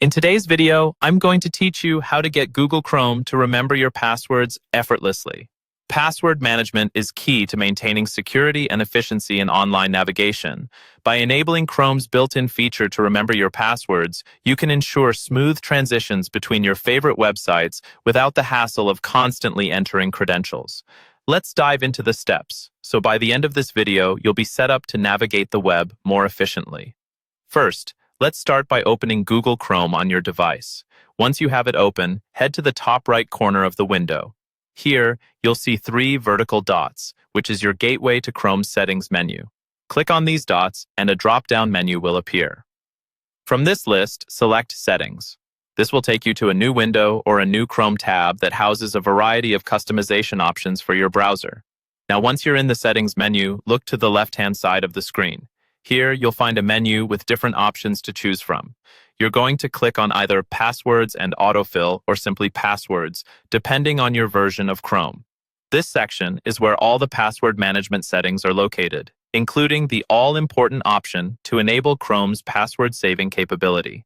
In today's video, I'm going to teach you how to get Google Chrome to remember your passwords effortlessly. Password management is key to maintaining security and efficiency in online navigation. By enabling Chrome's built-in feature to remember your passwords, you can ensure smooth transitions between your favorite websites without the hassle of constantly entering credentials. Let's dive into the steps, so by the end of this video, you'll be set up to navigate the web more efficiently. First, let's start by opening Google Chrome on your device. Once you have it open, head to the top right corner of the window. Here, you'll see 3 vertical dots, which is your gateway to Chrome's settings menu. Click on these dots and a drop-down menu will appear. From this list, select Settings. This will take you to a new window or a new Chrome tab that houses a variety of customization options for your browser. Now, once you're in the Settings menu, look to the left-hand side of the screen. Here, you'll find a menu with different options to choose from. You're going to click on either Passwords and Autofill or simply Passwords, depending on your version of Chrome. This section is where all the password management settings are located, including the all-important option to enable Chrome's password saving capability.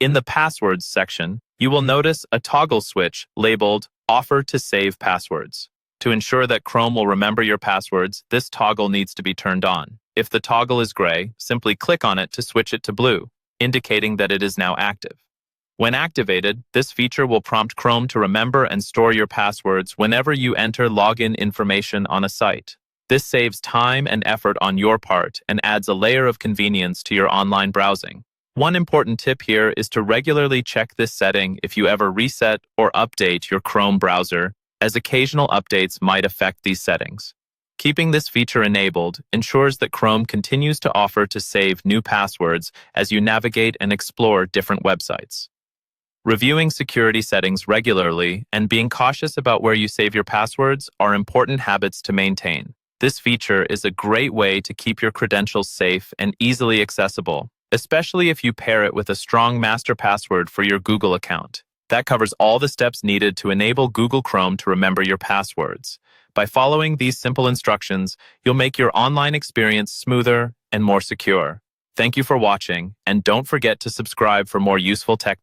In the Passwords section, you will notice a toggle switch labeled Offer to Save Passwords. To ensure that Chrome will remember your passwords, this toggle needs to be turned on. If the toggle is gray, simply click on it to switch it to blue, indicating that it is now active. When activated, this feature will prompt Chrome to remember and store your passwords whenever you enter login information on a site. This saves time and effort on your part and adds a layer of convenience to your online browsing. One important tip here is to regularly check this setting if you ever reset or update your Chrome browser, as occasional updates might affect these settings. Keeping this feature enabled ensures that Chrome continues to offer to save new passwords as you navigate and explore different websites. Reviewing security settings regularly and being cautious about where you save your passwords are important habits to maintain. This feature is a great way to keep your credentials safe and easily accessible, especially if you pair it with a strong master password for your Google account. That covers all the steps needed to enable Google Chrome to remember your passwords. By following these simple instructions, you'll make your online experience smoother and more secure. Thank you for watching, and don't forget to subscribe for more useful tech tips.